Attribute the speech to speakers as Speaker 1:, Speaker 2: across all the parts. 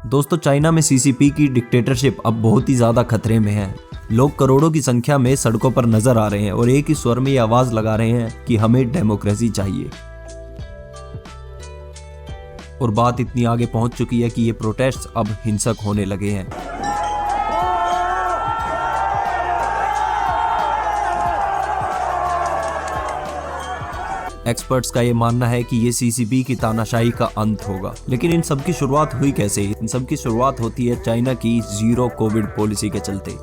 Speaker 1: दोस्तों, चाइना में सीसीपी की डिक्टेटरशिप अब बहुत ही ज्यादा खतरे में है। लोग करोड़ों की संख्या में सड़कों पर नजर आ रहे हैं और एक ही स्वर में ये आवाज लगा रहे हैं कि हमें डेमोक्रेसी चाहिए। और बात इतनी आगे पहुंच चुकी है कि ये प्रोटेस्ट अब हिंसक होने लगे हैं। एक्सपर्ट्स का ये मानना है कि ये सीसीपी की तानाशाही का अंत होगा। लेकिन इन सब की शुरुआत हुई कैसे? इन सब की शुरुआत होती है चाइना की जीरो कोविड पॉलिसी के चलते।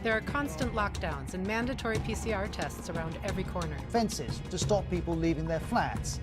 Speaker 2: There are constant lockdowns and mandatory PCR tests around every corner.
Speaker 3: Fences to stop people leaving their flats.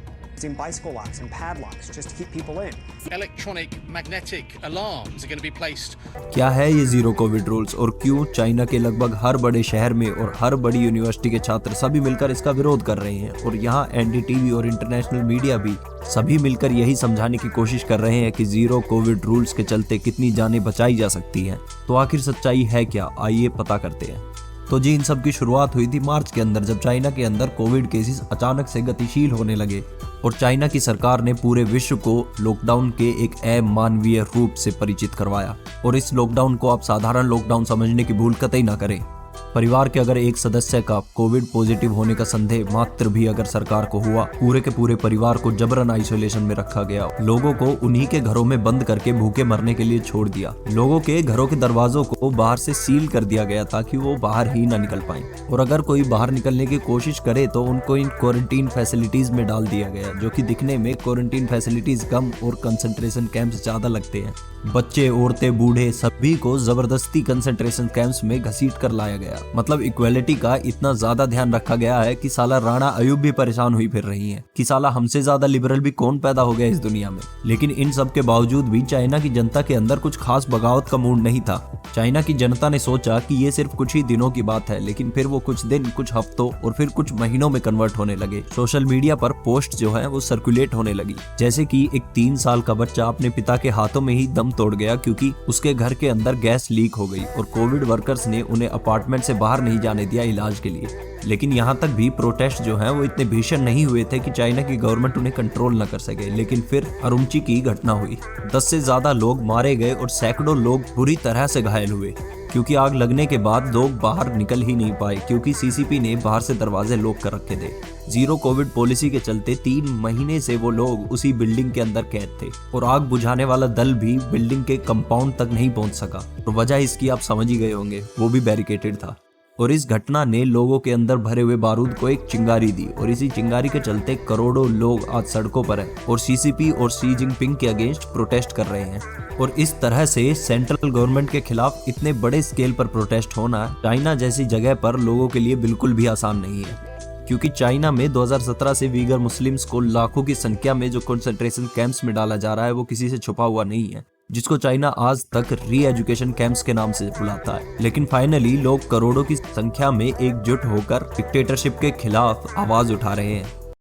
Speaker 4: In bicycle locks and padlocks just to keep people in.
Speaker 5: Electronic magnetic alarms are going to be placed.
Speaker 1: क्या है ये zero Covid rules और क्यों China के लगभग हर बड़े शहर में और हर बड़ी यूनिवर्सिटी के छात्र सभी मिलकर इसका विरोध कर रहे हैं? और यहाँ एनडीटीवी और इंटरनेशनल मीडिया भी सभी मिलकर यही समझाने की कोशिश कर रहे हैं कि जीरो कोविड रूल्स के चलते कितनी जानें बचाई जा सकती हैं। तो आखिर सच्चाई है क्या? आइए पता करते हैं। तो जी, इन सब की शुरुआत हुई थी मार्च के अंदर, जब चाइना के अंदर कोविड केसेस अचानक से गतिशील होने लगे और चाइना की सरकार ने पूरे विश्व को लॉकडाउन के एक अमानवीय रूप से परिचित करवाया। और इस लॉकडाउन को आप साधारण लॉकडाउन समझने की भूल कतई ना करें। परिवार के अगर एक सदस्य का कोविड पॉजिटिव होने का संदेह मात्र भी अगर सरकार को हुआ, पूरे के पूरे परिवार को जबरन आइसोलेशन में रखा गया। लोगों को उन्हीं के घरों में बंद करके भूखे मरने के लिए छोड़ दिया। लोगों के घरों के दरवाजों को बाहर से सील कर दिया गया ताकि वो बाहर ही ना निकल पाएं। और अगर कोई बाहर निकलने की कोशिश करे तो उनको इन क्वारंटीन फैसिलिटीज में डाल दिया गया, जो कि दिखने में क्वारंटीन फैसिलिटीज कम और कंसंट्रेशन कैंप्स ज्यादा लगते हैं। बच्चे, औरतें, बूढ़े सभी को जबरदस्ती कंसंट्रेशन कैंप्स में घसीट कर लाया गया। मतलब इक्वालिटी का इतना ज्यादा ध्यान रखा गया है कि साला राणा अयूब भी परेशान हुई फिर रही हैं कि साला हमसे ज्यादा लिबरल भी कौन पैदा हो गया इस दुनिया में। लेकिन इन सब के बावजूद भी चाइना की जनता के अंदर कुछ खास बगावत का मूड नहीं था। चाइना की जनता ने सोचा कि ये सिर्फ कुछ ही दिनों की बात है, लेकिन फिर वो कुछ दिन, कुछ हफ्तों और फिर कुछ महीनों में कन्वर्ट होने लगे। सोशल मीडिया पर पोस्ट जो है वो सर्कुलेट होने लगी, जैसे कि एक 3 साल का बच्चा अपने पिता के हाथों में ही दम तोड़ गया क्योंकि उसके घर के अंदर गैस लीक हो गई और कोविड वर्कर्स ने उन्हें अपार्टमेंट से बाहर नहीं जाने दिया इलाज के लिए। लेकिन यहाँ तक भी प्रोटेस्ट जो हैं वो इतने भीषण नहीं हुए थे कि चाइना की गवर्नमेंट उन्हें कंट्रोल न कर सके। लेकिन फिर अरुमची की घटना हुई, 10 से ज्यादा लोग मारे गए और सैकड़ों लोग बुरी तरह से घायल हुए क्योंकि आग लगने के बाद लोग बाहर निकल ही नहीं पाए क्योंकि सीसीपी ने बाहर से दरवाजे लॉक कर रखे थे। जीरो कोविड पॉलिसी के चलते 3 महीने से वो लोग उसी बिल्डिंग के अंदर कैद थे और आग बुझाने वाला दल भी बिल्डिंग के कंपाउंड तक नहीं पहुंच सका। और वजह इसकी आप समझ ही गए होंगे, वो भी बैरिकेटेड था। और इस घटना ने लोगों के अंदर भरे हुए बारूद को एक चिंगारी दी और इसी चिंगारी के चलते करोड़ों लोग आज सड़कों पर हैं और सीसीपी और शी जिनपिंग के अगेंस्ट प्रोटेस्ट कर रहे हैं। और इस तरह से सेंट्रल गवर्नमेंट के खिलाफ इतने बड़े स्केल पर प्रोटेस्ट होना चाइना जैसी जगह पर लोगों के लिए बिल्कुल भी आसान नहीं है, क्योंकि चाइना में 2017 से वीगर मुस्लिम्स को लाखों की संख्या में जो कंसंट्रेशन कैंप्स में डाला जा रहा है वो किसी से छुपा हुआ नहीं है, जिसको चाइना आज तक री एजुकेशन कैंप्स के नाम से बुलाता है। लेकिन फाइनली लोग करोड़ों की संख्या में एकजुट होकर डिक्टेटरशिप के खिलाफ आवाज उठा रहे हैं।